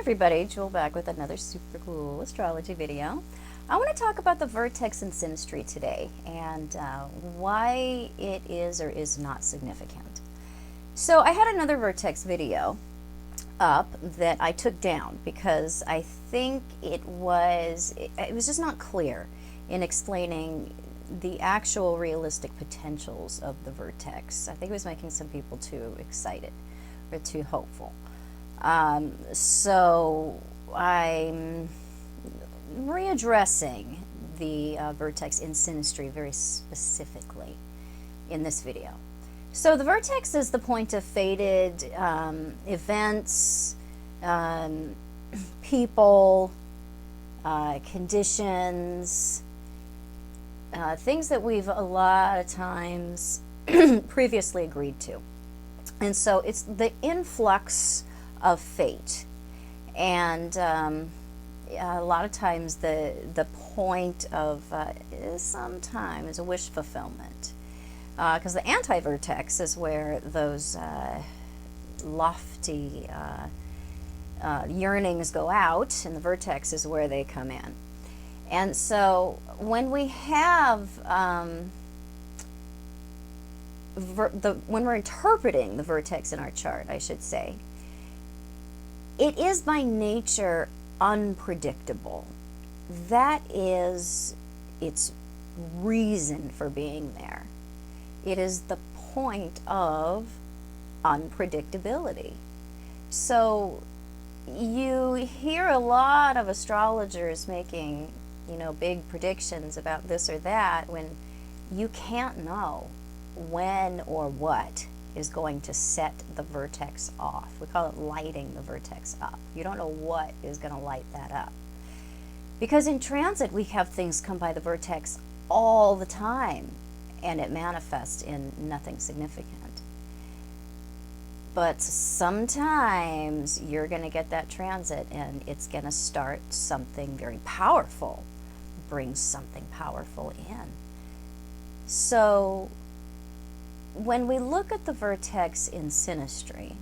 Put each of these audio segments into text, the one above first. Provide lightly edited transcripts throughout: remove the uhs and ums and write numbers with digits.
everybody, Jewel back with another super cool astrology video. I want to talk about the vertex and synastry today and why it is or is not significant. So I had another vertex video up that I took down because I think it was just not clear in explaining the actual realistic potentials of the vertex. I think it was making some people too excited or too hopeful. So I'm readdressing the vertex in synastry very specifically in this video. So the vertex is the point of fated events, people, conditions, things that we've a lot of times previously agreed to. And so it's the influx of fate, and a lot of times the point of sometimes a wish fulfillment, because the anti-vertex is where those lofty yearnings go out, and the vertex is where they come in. And so when we have when we're interpreting the vertex in our chart, I should say, it is by nature unpredictable. That is its reason for being there. It is the point of unpredictability. So you hear a lot of astrologers making, big predictions about this or that when you can't know when or what is going to set the vertex off. We call it lighting the vertex up. You don't know what is going to light that up. Because in transit, we have things come by the vertex all the time, and it manifests in nothing significant. But sometimes you're going to get that transit, and it's going to start something very powerful, bring something powerful in. So when we look at the vertex in synastry,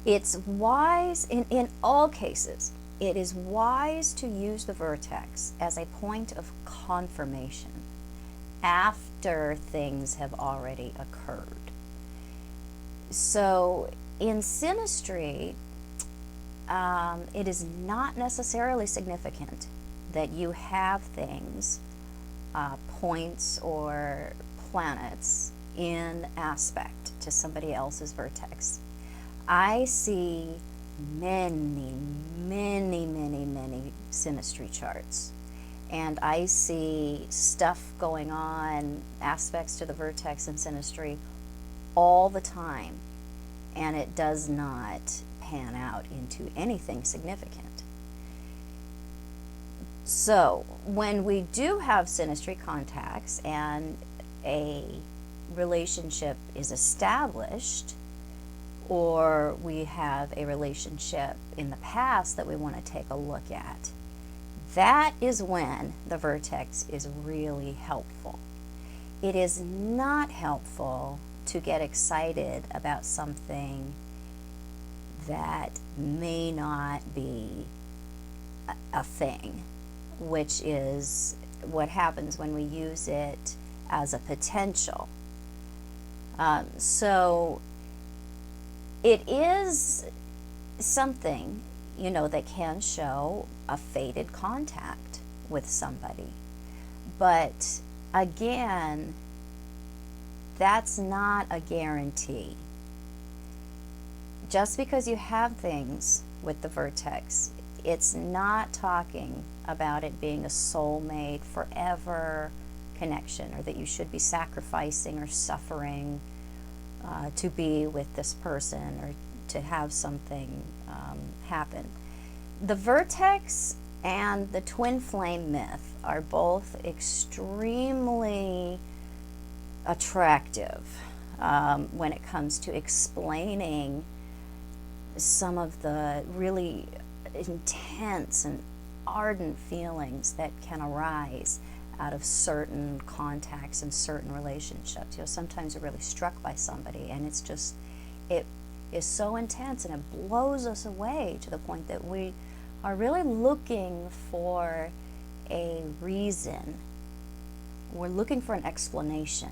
it's wise, in all cases, it is wise to use the vertex as a point of confirmation after things have already occurred. So in synastry, it is not necessarily significant that you have things, points or planets in aspect to somebody else's vertex. I see many synastry charts, and I see stuff going on, aspects to the vertex and synastry all the time, and it does not pan out into anything significant. So when we do have synastry contacts and a relationship is established, or we have a relationship in the past that we want to take a look at, that is when the vertex is really helpful. It is not helpful to get excited about something that may not be a thing, which is what happens when we use it as a potential. So it is something, that can show a fated contact with somebody. But again, that's not a guarantee. Just because you have things with the vertex, it's not talking about it being a soulmate forever connection, or that you should be sacrificing or suffering to be with this person or to have something happen. The vertex and the twin flame myth are both extremely attractive when it comes to explaining some of the really intense and ardent feelings that can arise out of certain contacts and certain relationships. Sometimes you're really struck by somebody, and it's just, it is so intense and it blows us away to the point that we are really looking for a reason. We're looking for an explanation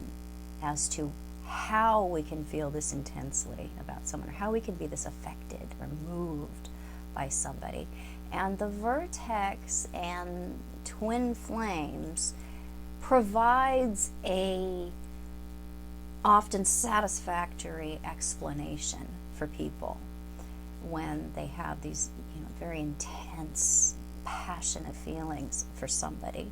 as to how we can feel this intensely about someone, or how we can be this affected or moved by somebody. And the vertex and twin flames provides a often satisfactory explanation for people when they have these, very intense, passionate feelings for somebody.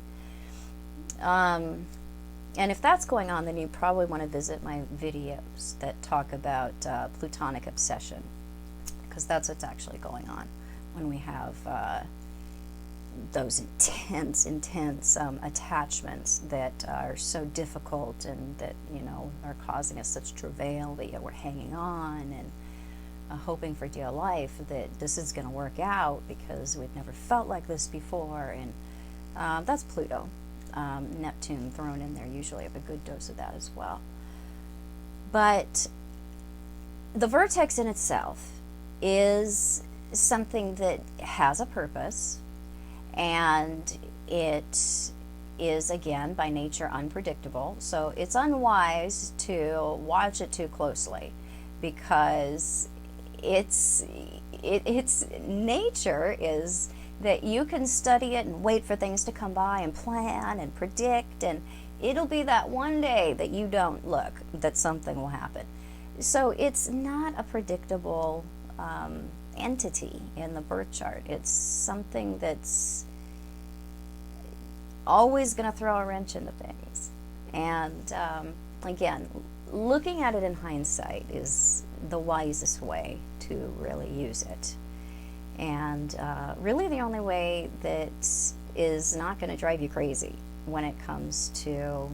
And if that's going on, then you probably want to visit my videos that talk about plutonic obsession, because that's what's actually going on when we have those intense attachments that are so difficult and that, are causing us such travail, that yet we're hanging on and hoping for dear life that this is going to work out because we've never felt like this before. And that's Pluto. Neptune thrown in there usually have a good dose of that as well. But the vertex in itself is something that has a purpose, and it is, again, by nature unpredictable. So it's unwise to watch it too closely, because its nature is that you can study it and wait for things to come by and plan and predict, and it'll be that one day that you don't look that something will happen. So it's not a predictable entity in the birth chart. It's something that's always going to throw a wrench into things. And again, looking at it in hindsight is the wisest way to really use it. And really the only way that is not going to drive you crazy when it comes to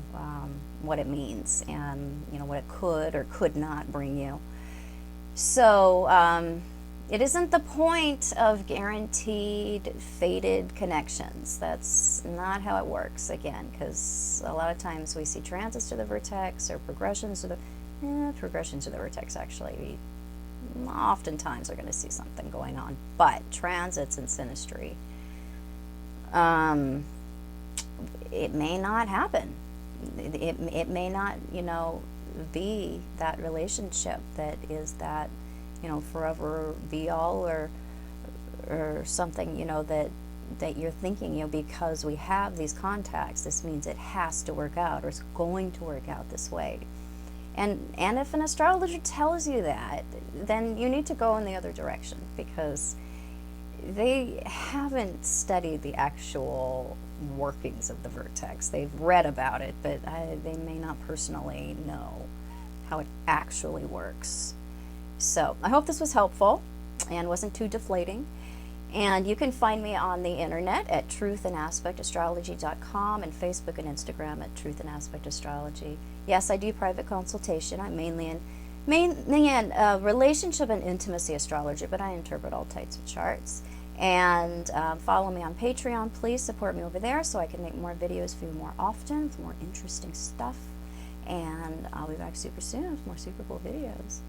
what it means and what it could or could not bring you. So it isn't the point of guaranteed fated connections. That's not how it works, again, because a lot of times we see transits to the vertex or progressions to the vertex. Actually, oftentimes we're going to see something going on, but transits and synastry, it may not happen. It may not, be that relationship that is that, forever be all, or something, that you're thinking, because we have these contacts, this means it has to work out, or it's going to work out this way. And if an astrologer tells you that, then you need to go in the other direction, because they haven't studied the actual workings of the vertex. They've read about it, but they may not personally know how it actually works. So I hope this was helpful and wasn't too deflating. And you can find me on the internet at truthandaspectastrology.com, and Facebook and Instagram at Truth and Aspect Astrology. Yes, I do private consultation. I'm mainly in relationship and intimacy astrology, but I interpret all types of charts. And follow me on Patreon. Please support me over there so I can make more videos for you more often with more interesting stuff. And I'll be back super soon with more super cool videos.